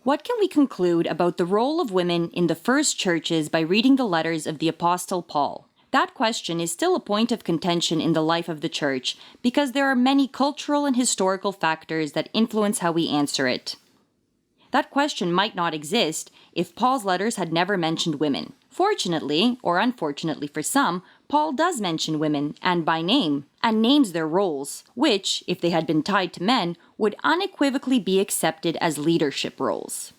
What can we conclude about the role of women in the first churches by reading the letters of the Apostle Paul? That question is still a point of contention in the life of the church because there are many cultural and historical factors that influence how we answer it. That question might not exist if Paul's letters had never mentioned women. Fortunately, or unfortunately for some, Paul does mention women, and by name, and names their roles, which, if they had been tied to men, would unequivocally be accepted as leadership roles.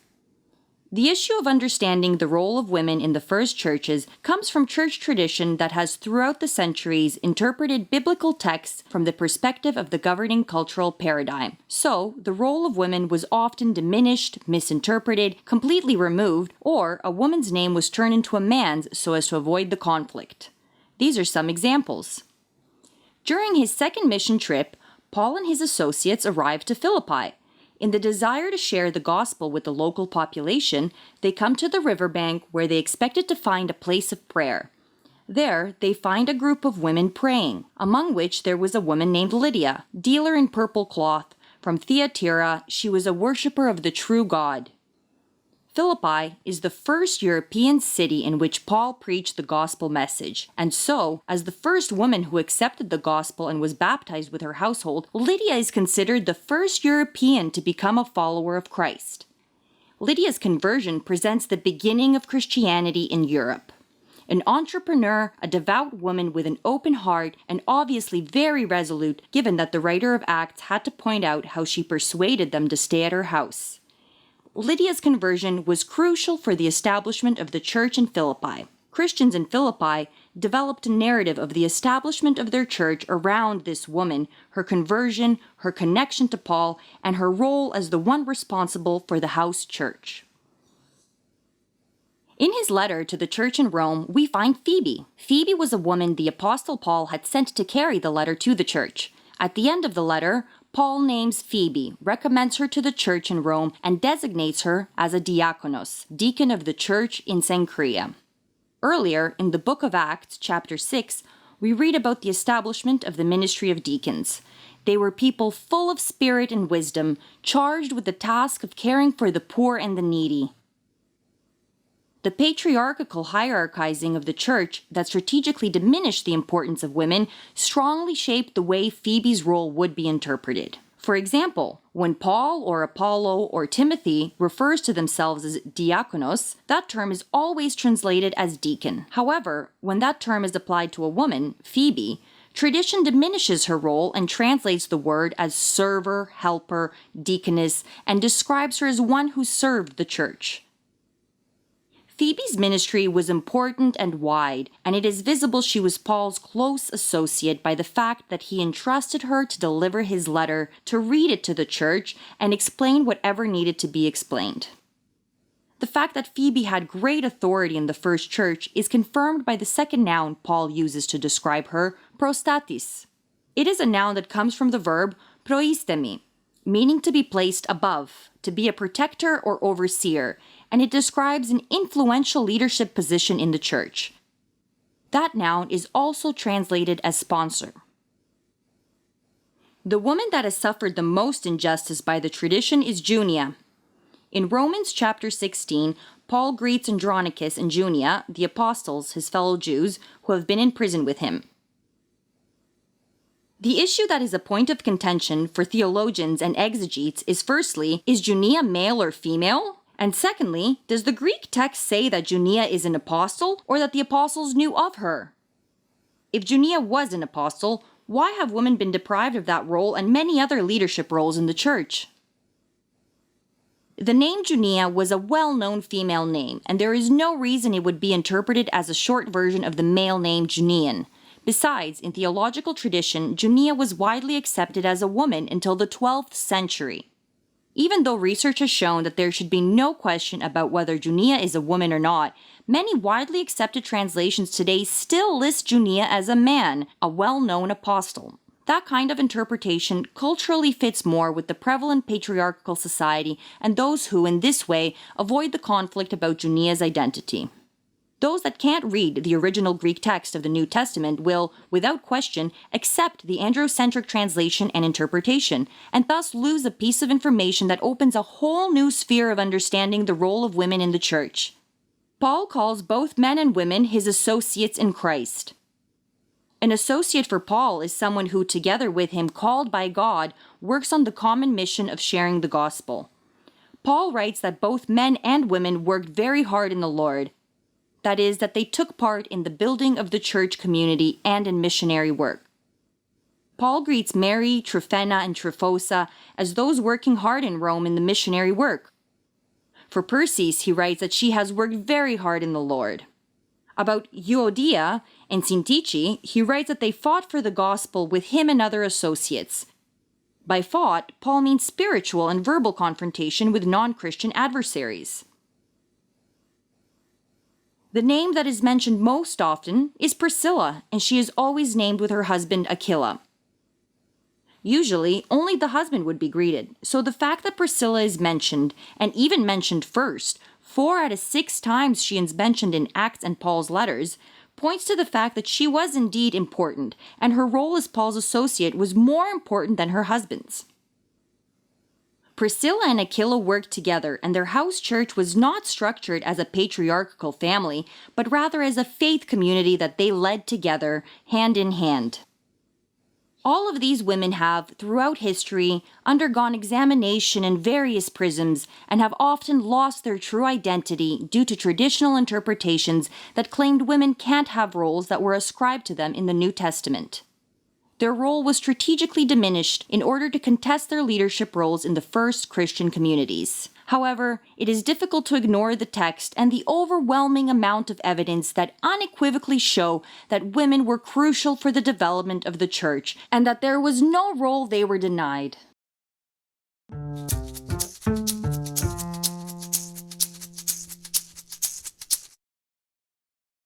The issue of understanding the role of women in the first churches comes from church tradition that has throughout the centuries interpreted biblical texts from the perspective of the governing cultural paradigm. So, the role of women was often diminished, misinterpreted, completely removed, or a woman's name was turned into a man's so as to avoid the conflict. These are some examples. During his second mission trip, Paul and his associates arrived to Philippi. In the desire to share the gospel with the local population, they come to the riverbank where they expected to find a place of prayer. There, they find a group of women praying, among which there was a woman named Lydia, dealer in purple cloth. From Thyatira, she was a worshiper of the true God. Philippi is the first European city in which Paul preached the gospel message, and so, as the first woman who accepted the gospel and was baptized with her household, Lydia is considered the first European to become a follower of Christ. Lydia's conversion presents the beginning of Christianity in Europe. An entrepreneur, a devout woman with an open heart, and obviously very resolute, given that the writer of Acts had to point out how she persuaded them to stay at her house. Lydia's conversion was crucial for the establishment of the church in Philippi. Christians in Philippi developed a narrative of the establishment of their church around this woman, her conversion, her connection to Paul, and her role as the one responsible for the house church. In his letter to the church in Rome, we find Phoebe. Phoebe was a woman the Apostle Paul had sent to carry the letter to the church. At the end of the letter, Paul names Phoebe, recommends her to the church in Rome, and designates her as a diakonos, deacon of the church in Cenchrea. Earlier, in the book of Acts, chapter 6, we read about the establishment of the ministry of deacons. They were people full of spirit and wisdom, charged with the task of caring for the poor and the needy. The patriarchal hierarchizing of the church that strategically diminished the importance of women strongly shaped the way Phoebe's role would be interpreted. For example, when Paul or Apollo or Timothy refers to themselves as diakonos, that term is always translated as deacon. However, when that term is applied to a woman, Phoebe, tradition diminishes her role and translates the word as server, helper, deaconess, and describes her as one who served the church. Phoebe's ministry was important and wide, and it is visible she was Paul's close associate by the fact that he entrusted her to deliver his letter, to read it to the church, and explain whatever needed to be explained. The fact that Phoebe had great authority in the first church is confirmed by the second noun Paul uses to describe her, prostatis. It is a noun that comes from the verb proistemi, meaning to be placed above, to be a protector or overseer, and it describes an influential leadership position in the church. That noun is also translated as sponsor. The woman that has suffered the most injustice by the tradition is Junia. In Romans chapter 16, Paul greets Andronicus and Junia, the apostles, his fellow Jews, who have been in prison with him. The issue that is a point of contention for theologians and exegetes is firstly, is Junia male or female? And secondly, does the Greek text say that Junia is an apostle or that the apostles knew of her? If Junia was an apostle, why have women been deprived of that role and many other leadership roles in the church? The name Junia was a well-known female name, and there is no reason it would be interpreted as a short version of the male name Junian. Besides, in theological tradition, Junia was widely accepted as a woman until the 12th century. Even though research has shown that there should be no question about whether Junia is a woman or not, many widely accepted translations today still list Junia as a man, a well-known apostle. That kind of interpretation culturally fits more with the prevalent patriarchal society and those who, in this way, avoid the conflict about Junia's identity. Those that can't read the original Greek text of the New Testament will, without question, accept the androcentric translation and interpretation, and thus lose a piece of information that opens a whole new sphere of understanding the role of women in the church. Paul calls both men and women his associates in Christ. An associate for Paul is someone who, together with him, called by God, works on the common mission of sharing the gospel. Paul writes that both men and women worked very hard in the Lord. That is, that they took part in the building of the church community and in missionary work. Paul greets Mary, Tryphena, and Tryphosa as those working hard in Rome in the missionary work. For Persis, he writes that she has worked very hard in the Lord. About Euodia and Syntyche, he writes that they fought for the gospel with him and other associates. By fought, Paul means spiritual and verbal confrontation with non-Christian adversaries. The name that is mentioned most often is Priscilla, and she is always named with her husband Aquila. Usually, only the husband would be greeted, so the fact that Priscilla is mentioned, and even mentioned first, 4 out of 6 times she is mentioned in Acts and Paul's letters, points to the fact that she was indeed important, and her role as Paul's associate was more important than her husband's. Priscilla and Aquila worked together, and their house church was not structured as a patriarchal family, but rather as a faith community that they led together, hand in hand. All of these women have, throughout history, undergone examination in various prisms and have often lost their true identity due to traditional interpretations that claimed women can't have roles that were ascribed to them in the New Testament. Their role was strategically diminished in order to contest their leadership roles in the first Christian communities. However, it is difficult to ignore the text and the overwhelming amount of evidence that unequivocally show that women were crucial for the development of the church and that there was no role they were denied.